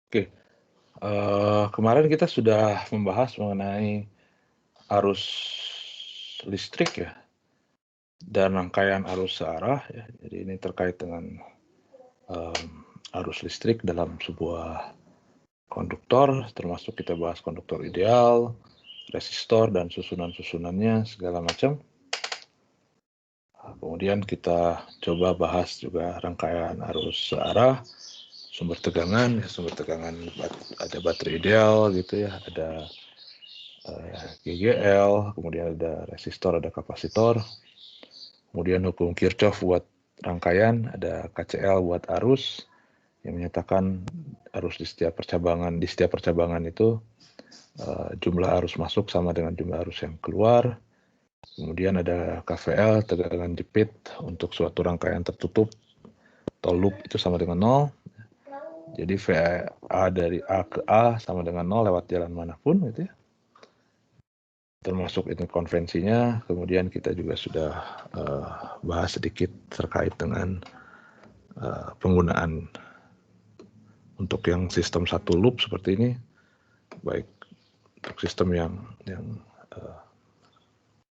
Oke, kemarin kita sudah membahas mengenai arus listrik ya, dan rangkaian arus searah ya. Jadi ini terkait dengan arus listrik dalam sebuah konduktor, termasuk kita bahas konduktor ideal, resistor dan susunan-susunannya segala macam. Kemudian kita coba bahas juga rangkaian arus searah, sumber tegangan ada baterai ideal gitu ya, ada GGL, kemudian ada resistor, ada kapasitor, kemudian hukum Kirchhoff buat rangkaian, ada KCL buat arus yang menyatakan arus di setiap percabangan itu jumlah arus masuk sama dengan jumlah arus yang keluar. Kemudian ada KVL, tegangan jepit untuk suatu rangkaian tertutup atau loop itu sama dengan 0. Jadi VA dari A ke A sama dengan 0 lewat jalan manapun gitu ya. Termasuk itu konvensinya. Kemudian kita juga sudah bahas sedikit terkait dengan penggunaan untuk yang sistem satu loop seperti ini, baik untuk sistem yang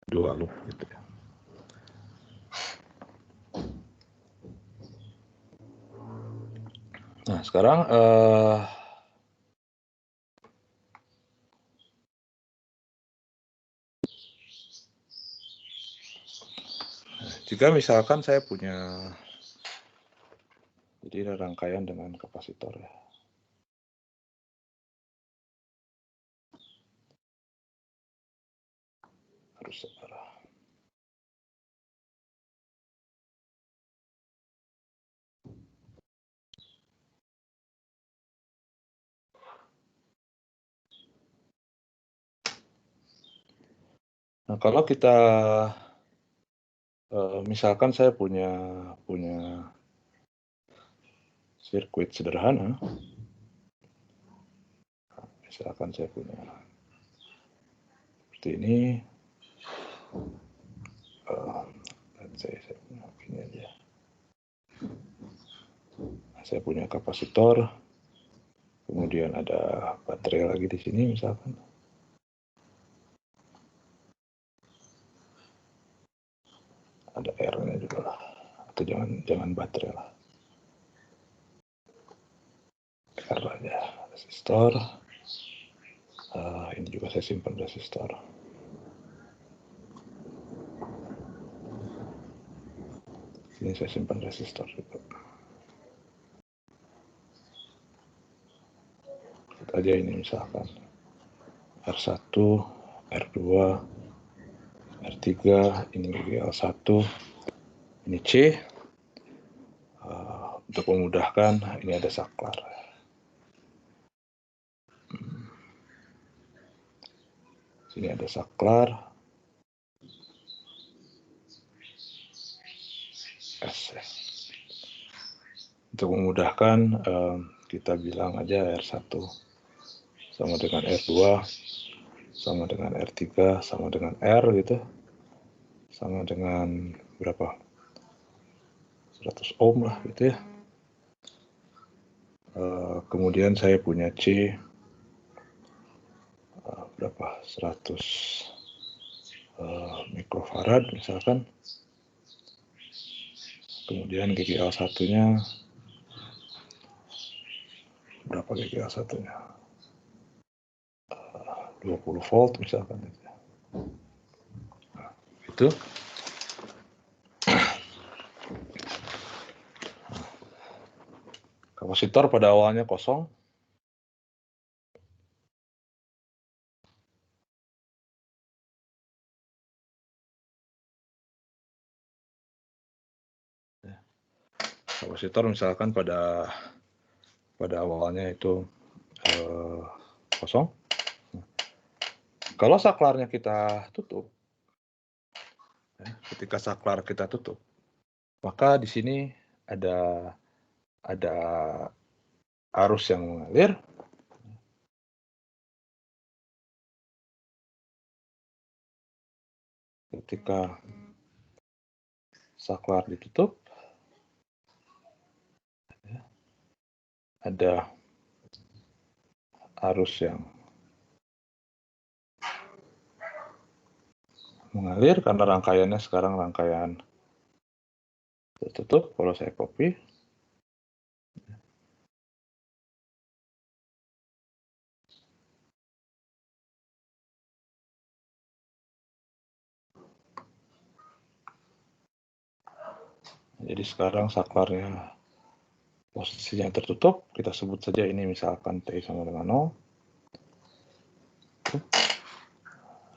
dua loop gitu ya. Nah sekarang jika misalkan saya punya, jadi ada rangkaian dengan kapasitor ya. Arus searah. Nah kalau kita misalkan saya punya sirkuit sederhana, misalkan saya punya seperti ini, saya punya kapasitor, kemudian ada baterai lagi di sini misalkan. Ada R-nya juga lah, atau jangan baterai lah. R aja, resistor. Ini juga saya simpan resistor. Ini saya simpan resistor juga. Lihat aja ini misalkan R1, R2, R3, ini GL1, ini C. Untuk memudahkan, ini ada saklar. Sini ada saklar. S. Untuk memudahkan, kita bilang aja R1 sama dengan R2, sama dengan R3, sama dengan R gitu. Sama dengan berapa? 100 ohm lah gitu ya. Kemudian saya punya C berapa? 100 mikrofarad misalkan. Kemudian GGL satunya berapa GGL satunya? 20 volt misalkan. Nah, itu. Kapasitor pada awalnya kosong. Kapasitor misalkan pada awalnya itu kosong. Kalau saklarnya kita tutup, ketika saklar kita tutup, maka di sini ada arus yang mengalir. Ketika saklar ditutup, ada arus yang mengalir karena rangkaiannya sekarang rangkaian tertutup. Kalau saya copy, jadi sekarang saklarnya posisinya tertutup, kita sebut saja ini misalkan T sama dengan 0.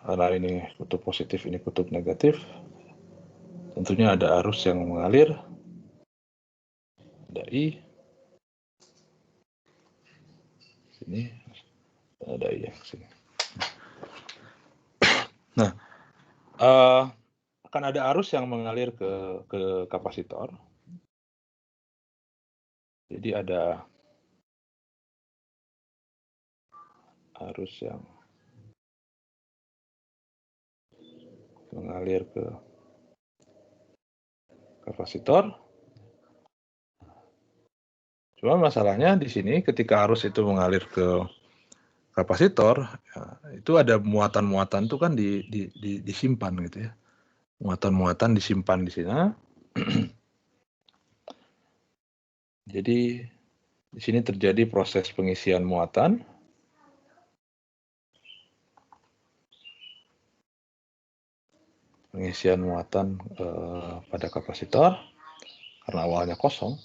Karena ini kutub positif, ini kutub negatif. Tentunya ada arus yang mengalir. Ada I. Sini. Ada I yang sini. Nah, akan ada arus yang mengalir ke kapasitor. Jadi ada arus yang mengalir ke kapasitor. Cuma masalahnya di sini ketika arus itu mengalir ke kapasitor, ya, itu ada muatan-muatan itu kan disimpan gitu ya. Muatan-muatan disimpan di sini. Jadi di sini terjadi proses pengisian muatan. Pengisian muatan pada kapasitor karena awalnya kosong.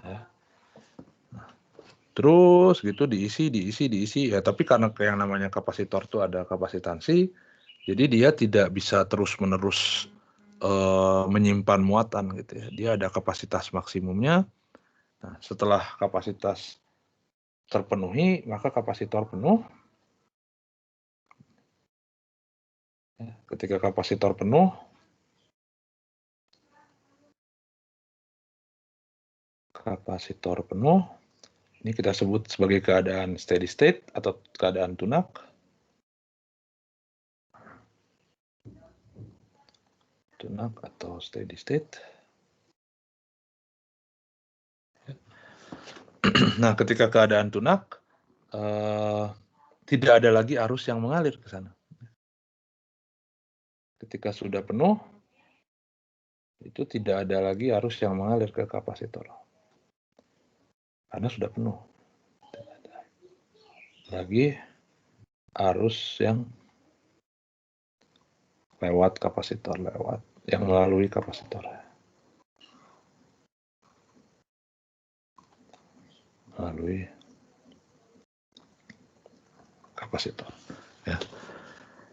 Ya. Terus gitu diisi ya, tapi karena yang namanya kapasitor itu ada kapasitansi, jadi dia tidak bisa terus-menerus menyimpan muatan gitu ya. Dia ada kapasitas maksimumnya. Nah, setelah kapasitas terpenuhi, maka kapasitor penuh. Ketika kapasitor penuh, ini kita sebut sebagai keadaan steady state atau keadaan tunak. Tunak atau steady state. Nah, ketika keadaan tunak, tidak ada lagi arus yang mengalir ke sana. Ketika sudah penuh, itu tidak ada lagi arus yang mengalir ke kapasitor. Karena sudah penuh. Tidak ada lagi arus yang lewat kapasitor, yang melalui kapasitor. Melalui kapasitor. Ya.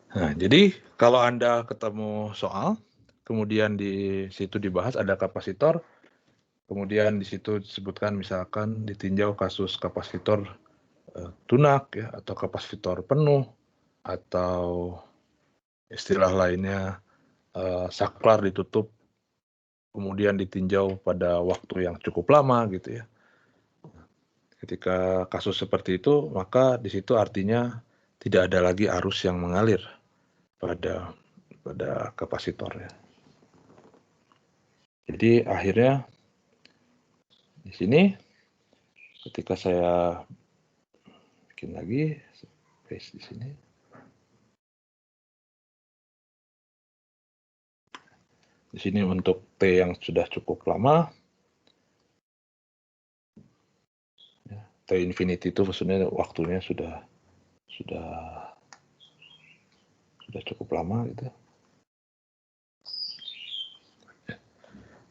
Nah, jadi kalau Anda ketemu soal, kemudian di situ dibahas ada kapasitor, kemudian di situ disebutkan misalkan ditinjau kasus kapasitor tunak ya, atau kapasitor penuh, atau istilah lainnya saklar ditutup, kemudian ditinjau pada waktu yang cukup lama gitu ya. Ketika kasus seperti itu, maka di situ artinya tidak ada lagi arus yang mengalir pada kapasitor ya. Jadi akhirnya di sini ketika saya bikin lagi paste di sini, di sini untuk T yang sudah cukup lama, ya, T infinity itu maksudnya waktunya sudah cukup lama gitu.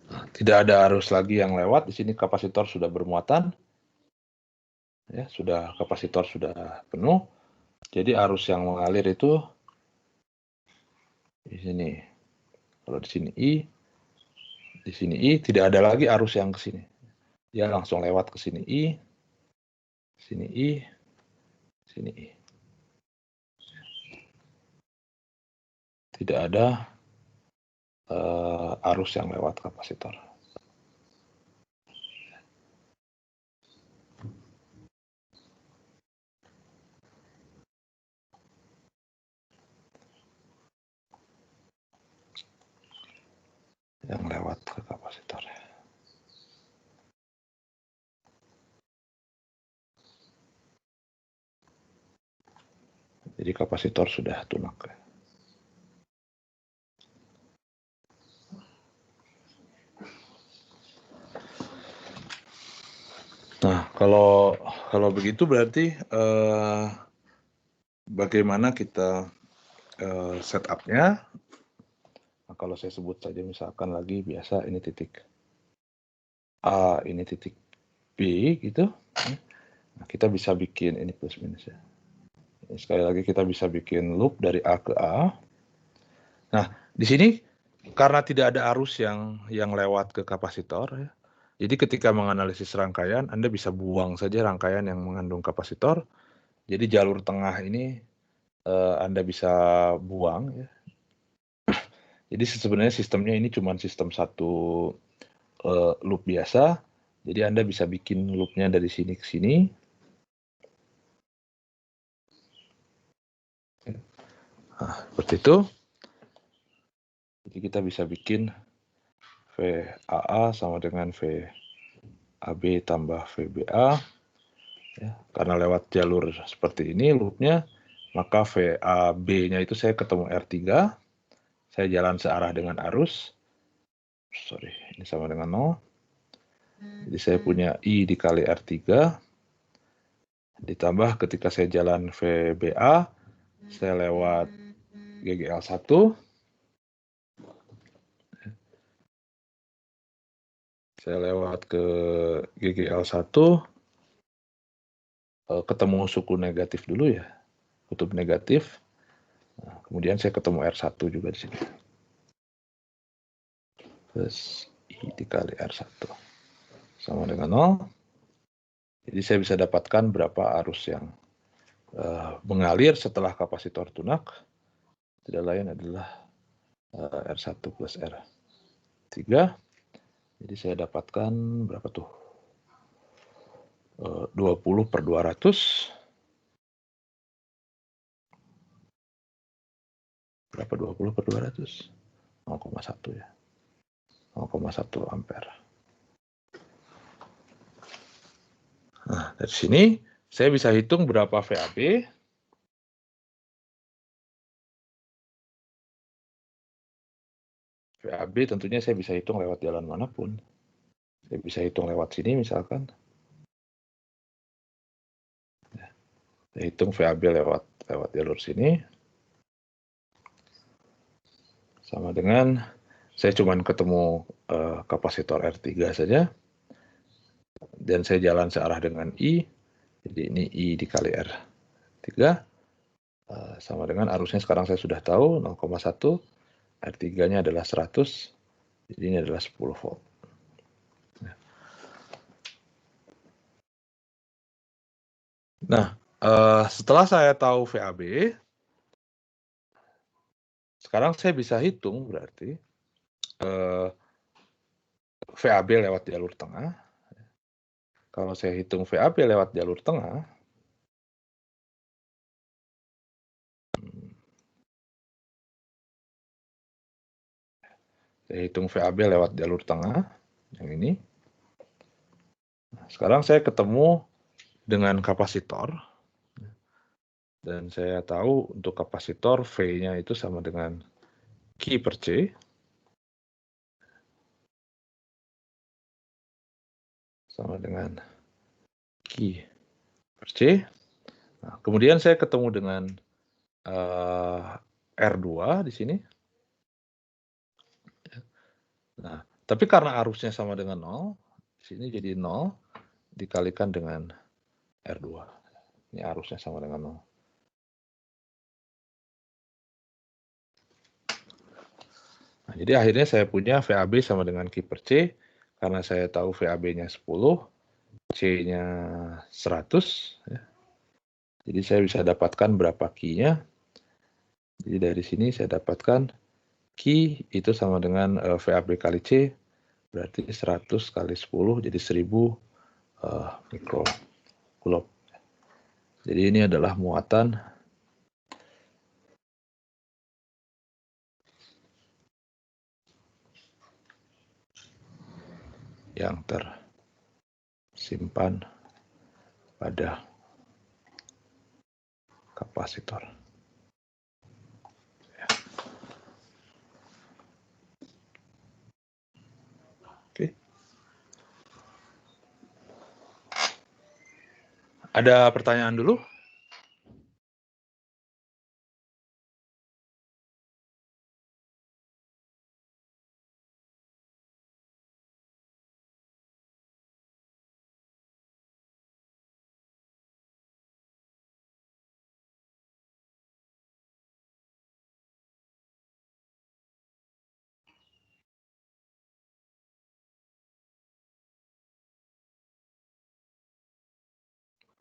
Tidak ada arus lagi yang lewat. Di sini kapasitor sudah bermuatan, ya, kapasitor sudah penuh. Jadi arus yang mengalir itu di sini. Kalau di sini I, tidak ada lagi arus yang ke sini. Dia langsung lewat ke sini I, sini I, sini I. Tidak ada arus yang lewat kapasitor. Yang lewat ke kapasitor. Jadi kapasitor sudah tunak. Nah, kalau begitu berarti bagaimana kita setupnya? Nah, kalau saya sebut saja misalkan lagi biasa ini titik A, ini titik B gitu. Nah, kita bisa bikin ini plus minus ya. Sekali lagi kita bisa bikin loop dari A ke A. Nah, di sini karena tidak ada arus yang lewat ke kapasitor ya. Jadi ketika menganalisis rangkaian, Anda bisa buang saja rangkaian yang mengandung kapasitor. Jadi jalur tengah ini Anda bisa buang ya. Jadi sebenarnya sistemnya ini cuma sistem satu loop biasa. Jadi Anda bisa bikin loopnya dari sini ke sini. Nah, seperti itu. Jadi kita bisa bikin VAA sama dengan VAB tambah VBA. Ya, karena lewat jalur seperti ini loopnya, maka VAB-nya itu saya ketemu R3. Saya jalan searah dengan arus. Sorry, ini sama dengan 0. Jadi saya punya I dikali R3. Ditambah ketika saya jalan VBA, saya lewat GGL1. Saya lewat ke GGL1, ketemu suku negatif dulu ya, kutub negatif. Nah, kemudian saya ketemu R1 juga di sini. Terus I dikali R1 sama dengan 0. Jadi saya bisa dapatkan berapa arus yang mengalir setelah kapasitor tunak. Tidak lain adalah R1 plus R3. Jadi saya dapatkan berapa tuh? 20/200. Berapa 20/200? 0,1 ya. 0,1 ampere. Nah, dari sini saya bisa hitung berapa VAB. VAB tentunya saya bisa hitung lewat jalan manapun. Saya bisa hitung lewat sini misalkan. Saya hitung VAB lewat jalur sini. Sama dengan saya cuma ketemu kapasitor R3 saja. Dan saya jalan searah dengan I. Jadi ini I dikali R3. Sama dengan arusnya sekarang saya sudah tahu 0,1. R3-nya adalah 100. Jadi ini adalah 10 volt. Nah, setelah saya tahu VAB, sekarang saya bisa hitung berarti VAB lewat jalur tengah. Kalau saya hitung VAB lewat jalur tengah, saya hitung VAB lewat jalur tengah, yang ini. Nah, sekarang saya ketemu dengan kapasitor. Dan saya tahu untuk kapasitor V-nya itu sama dengan Q per C. Sama dengan Q per C. Nah, kemudian saya ketemu dengan R2 di sini. Nah, tapi karena arusnya sama dengan 0, di sini jadi 0 dikalikan dengan R2. Ini arusnya sama dengan 0. Nah, jadi akhirnya saya punya VAB sama dengan Q per C. Karena saya tahu VAB-nya 10, C-nya 100. Ya. Jadi saya bisa dapatkan berapa Q-nya. Jadi dari sini saya dapatkan Q itu sama dengan VAB kali C. Berarti 100 kali 10 jadi 1000 mikrocoulomb. Jadi ini adalah muatan yang tersimpan pada kapasitor. Ada pertanyaan dulu?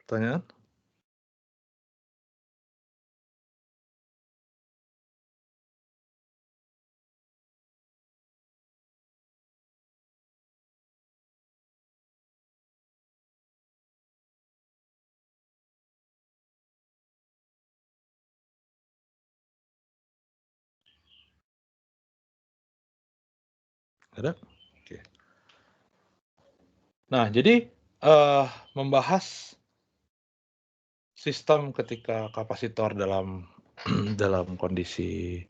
Pertanyaan? Ada? Oke. Nah, jadi membahas sistem ketika kapasitor dalam dalam kondisi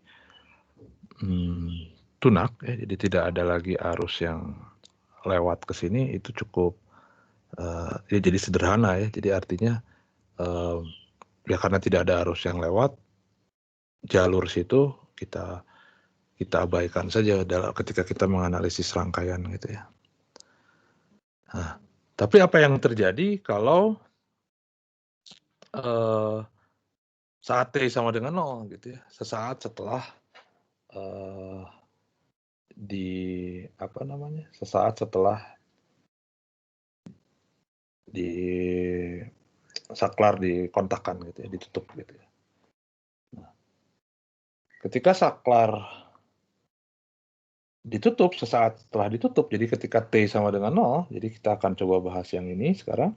tunak, ya, jadi tidak ada lagi arus yang lewat ke sini, itu cukup ya jadi sederhana ya. Jadi artinya ya karena tidak ada arus yang lewat, jalur situ kita abaikan saja ketika kita menganalisis rangkaian gitu ya. Nah, tapi apa yang terjadi kalau saat T sama dengan 0 gitu ya, sesaat setelah sesaat setelah di saklar dikontakkan gitu ya, ditutup gitu ya. Nah, ketika saklar ditutup, sesaat setelah ditutup, jadi ketika T sama dengan 0, jadi kita akan coba bahas yang ini sekarang.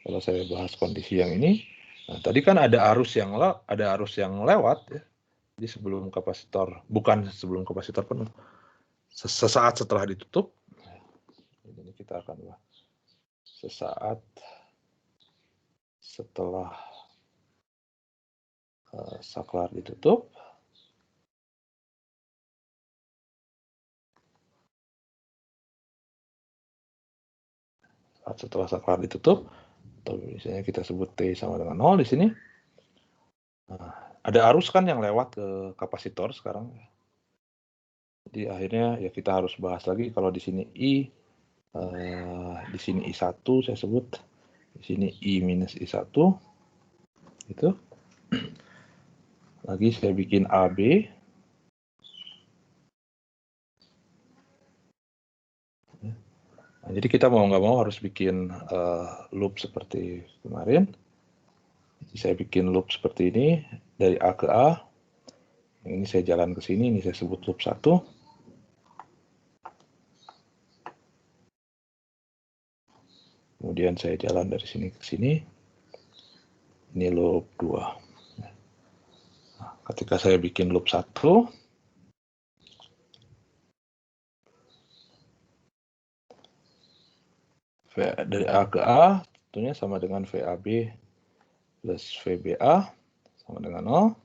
Kalau saya bahas kondisi yang ini, nah tadi kan ada arus yang lewat ya. Jadi sebelum kapasitor, bukan sebelum kapasitor penuh, sesaat setelah ditutup. Ini kita akan bahas sesaat setelah saklar ditutup. Saat setelah saklar ditutup, atau misalnya kita sebut T sama dengan 0 di sini. Nah, ada arus kan yang lewat ke kapasitor sekarang. Jadi akhirnya ya kita harus bahas lagi kalau di sini I, di sini I1 saya sebut, di sini I minus I1, itu. Lagi saya bikin AB. Nah, jadi kita mau nggak mau harus bikin loop seperti kemarin. Jadi saya bikin loop seperti ini, dari A ke A. Ini saya jalan ke sini, ini saya sebut loop 1. Kemudian saya jalan dari sini ke sini. Ini loop 2. Nah, ketika saya bikin loop 1, dari A ke A, tentunya sama dengan VAB plus VBA, sama dengan 0.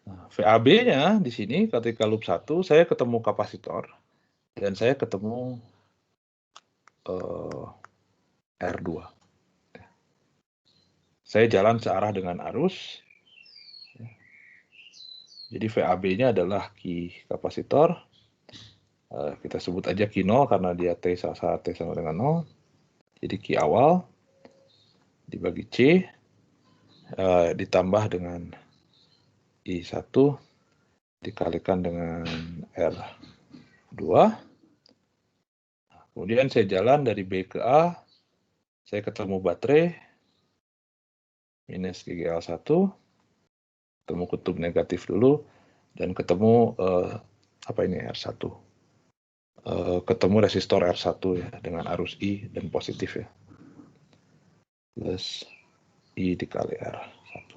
Nah, VAB-nya di sini ketika loop 1, saya ketemu kapasitor, dan saya ketemu R2. Saya jalan searah dengan arus. Jadi VAB-nya adalah Q kapasitor. Kita sebut aja Q0 karena dia T saat T sama dengan 0. Jadi Q awal dibagi C ditambah dengan I1 dikalikan dengan R2. Kemudian saya jalan dari B ke A. Saya ketemu baterai minus GGL1. Ketemu kutub negatif dulu. Dan ketemu R1. Ketemu resistor R1 ya, dengan arus I dan positif ya. Plus I dikali R1.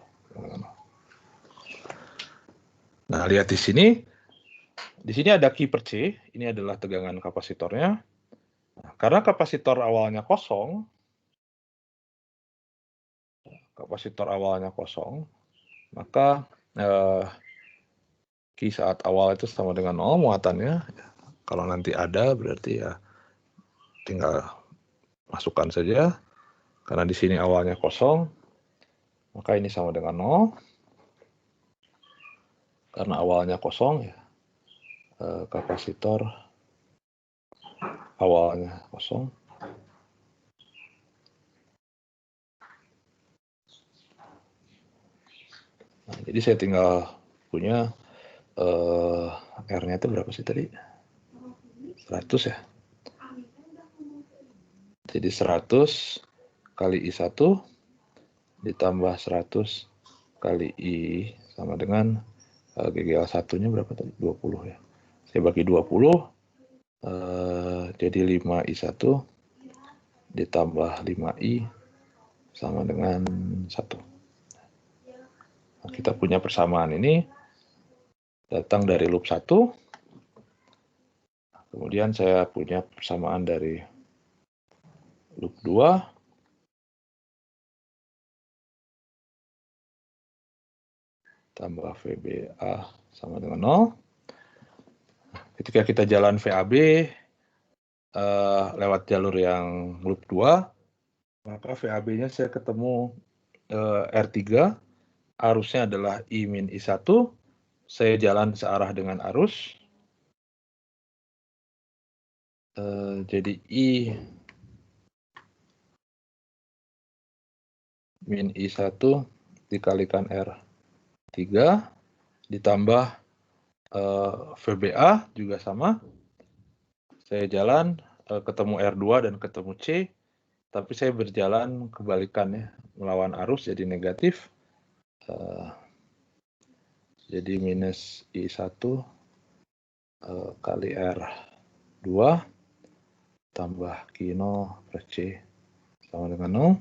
Nah, lihat di sini. Di sini ada Q per C. Ini adalah tegangan kapasitornya. Nah, karena kapasitor awalnya kosong, maka Q saat awal itu sama dengan 0 muatannya. Kalau nanti ada berarti ya tinggal masukkan saja. Karena di sini awalnya kosong, maka ini sama dengan 0. Karena awalnya kosong, ya, kapasitor awalnya kosong. Nah, jadi saya tinggal punya R-nya itu berapa sih tadi? 100 ya. Jadi 100 kali I1 ditambah 100 kali I sama dengan GGL 1-nya berapa tadi? 20 ya. Saya bagi 20, jadi 5I1 ditambah 5I sama dengan 1. Nah, kita punya persamaan ini datang dari loop 1. Kemudian saya punya persamaan dari loop 2. Tambah VBA sama dengan 0. Ketika kita jalan VAB lewat jalur yang loop 2, maka VAB-nya saya ketemu R3, arusnya adalah I min I1, saya jalan searah dengan arus, jadi I min I1 dikalikan R3 ditambah VBA juga sama, saya jalan ketemu R2 dan ketemu C, tapi saya berjalan kebalikannya, melawan arus jadi negatif, jadi minus I1 kali R2 tambah Q0 per C sama dengan 0.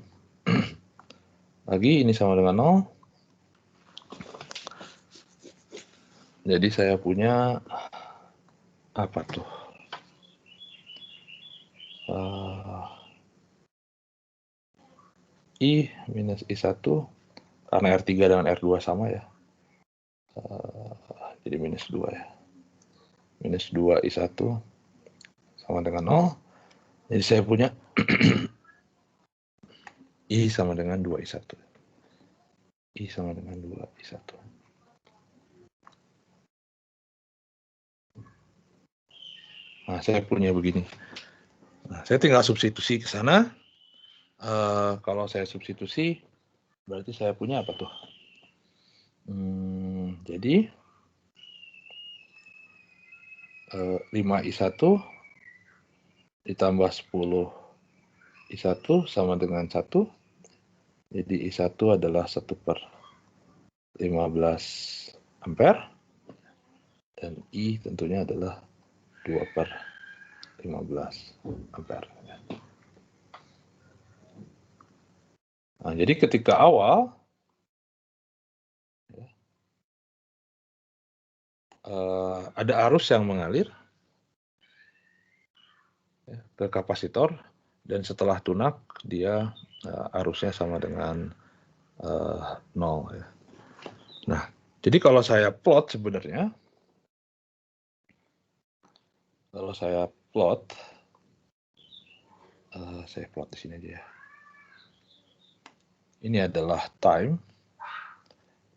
Lagi ini sama dengan 0. Jadi saya punya apa tuh? I minus I1 karena R3 dengan R2 sama ya. Jadi minus 2 ya. Minus 2 I1 sama dengan 0. Jadi saya punya I sama dengan 2 I1. I sama dengan 2 I1. Nah, saya punya begini. Nah, saya tinggal substitusi ke sana. Kalau saya substitusi, berarti saya punya apa tuh? Jadi 5I1 ditambah 10 I1 sama dengan 1. Jadi I1 adalah 1/15 ampere. Dan I tentunya adalah 2/15 ampere. Nah, jadi ketika awal ada arus yang mengalir ke kapasitor, dan setelah tunak dia arusnya sama dengan 0. Ya. Nah, jadi kalau saya plot sebenarnya, saya plot di sini aja ya. Ini adalah time,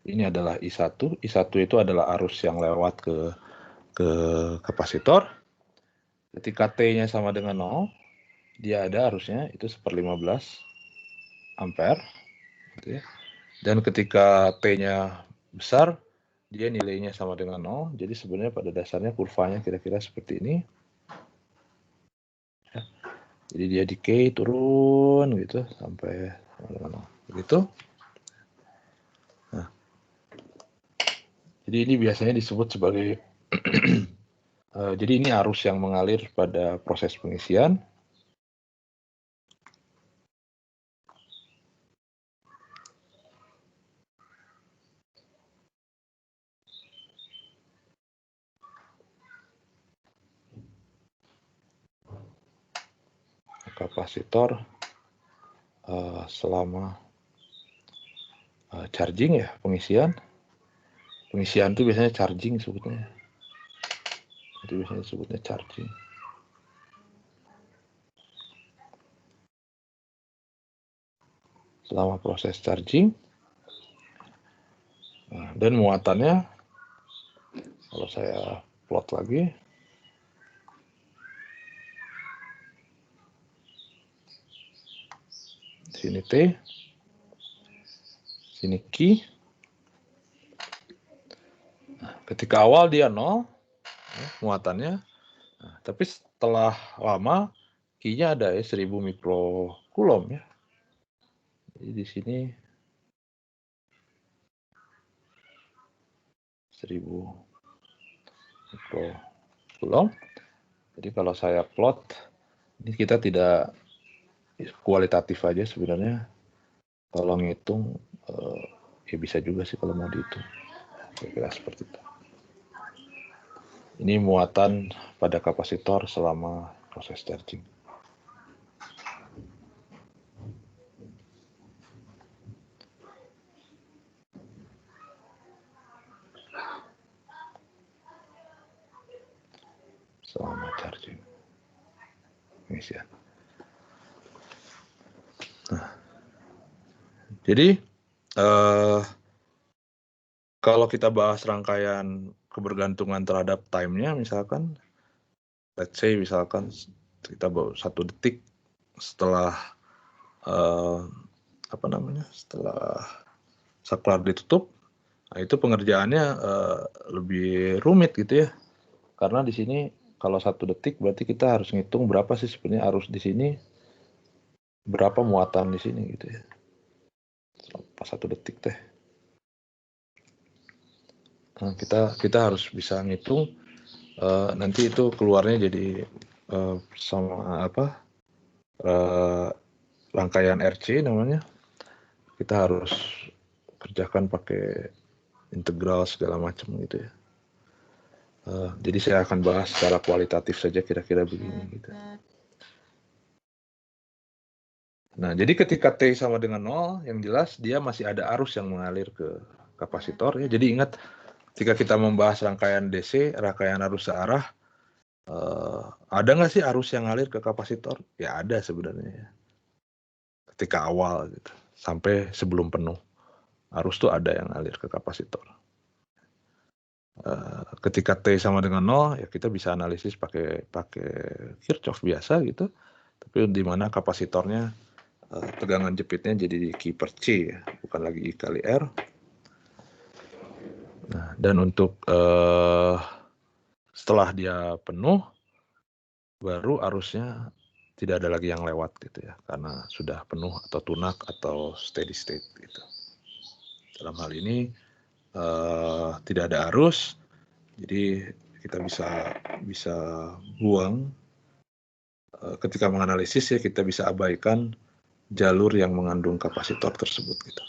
ini adalah I1. I1 itu adalah arus yang lewat ke kapasitor. Ketika T-nya sama dengan 0, dia ada arusnya itu 1/15 ampere. Gitu ya. Dan ketika T-nya besar, dia nilainya sama dengan 0. Jadi sebenarnya pada dasarnya kurvanya kira-kira seperti ini. Jadi dia decay turun gitu sampai sama dengan 0. Begitu. Nah, jadi ini biasanya disebut sebagai jadi ini arus yang mengalir pada proses pengisian. Kapasitor selama charging ya, pengisian itu biasanya charging sebutnya, itu biasanya sebutnya charging. selama proses charging. Nah, dan muatannya, kalau saya plot lagi, sini T, sini Q. Nah, ketika awal dia 0, muatannya, nah, tapi setelah lama Q-nya ada 1000 mikrokulom ya. Jadi di sini 1000 mikrokulom. Jadi kalau saya plot, ini kita tidak kualitatif aja sebenarnya. Kalau ngitung, ya bisa juga sih kalau mau dihitung. Kira-kira seperti itu. Ini muatan pada kapasitor selama proses charging. Selama charging. Pengisian. Nah, jadi kalau kita bahas rangkaian kebergantungan terhadap time-nya, misalkan, let's say misalkan kita baru 1 detik setelah setelah saklar ditutup, nah itu pengerjaannya lebih rumit gitu ya, karena di sini kalau 1 detik berarti kita harus ngitung berapa sih sebenarnya arus di sini, berapa muatan di sini gitu ya, pas 1 detik teh. Nah, kita harus bisa ngitung, nanti itu keluarnya jadi sama rangkaian RC namanya. Kita harus kerjakan pakai integral segala macam gitu ya. Jadi saya akan bahas secara kualitatif saja kira-kira begini gitu. Nah, jadi ketika T sama dengan 0, yang jelas dia masih ada arus yang mengalir ke kapasitor ya. Jadi ingat, ketika kita membahas rangkaian DC, rangkaian arus searah, ada nggak sih arus yang ngalir ke kapasitor? Ya ada sebenarnya ya. Ketika awal gitu, sampai sebelum penuh, arus tuh ada yang ngalir ke kapasitor. Ketika T sama dengan 0, ya kita bisa analisis pakai Kirchhoff biasa gitu. Tapi di mana kapasitornya tegangan jepitnya jadi Q per C ya, bukan lagi I kali R. Nah, dan untuk setelah dia penuh, baru arusnya tidak ada lagi yang lewat gitu ya, karena sudah penuh atau tunak atau steady state gitu. Dalam hal ini tidak ada arus, jadi kita bisa buang. Ketika menganalisis ya, kita bisa abaikan jalur yang mengandung kapasitor tersebut gitu.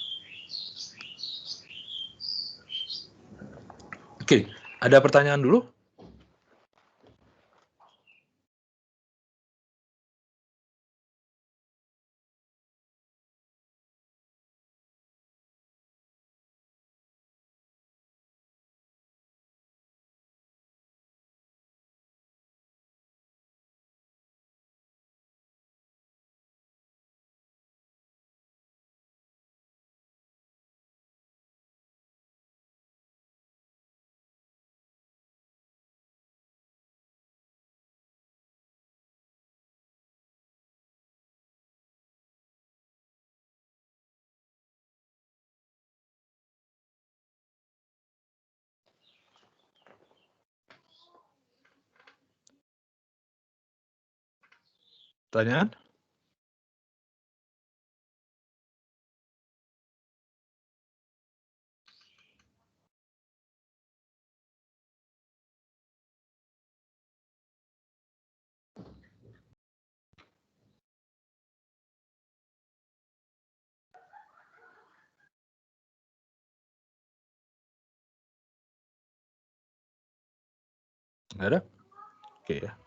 Oke, ada pertanyaan dulu? Pertanyaan? Nggak ada? Oke ya.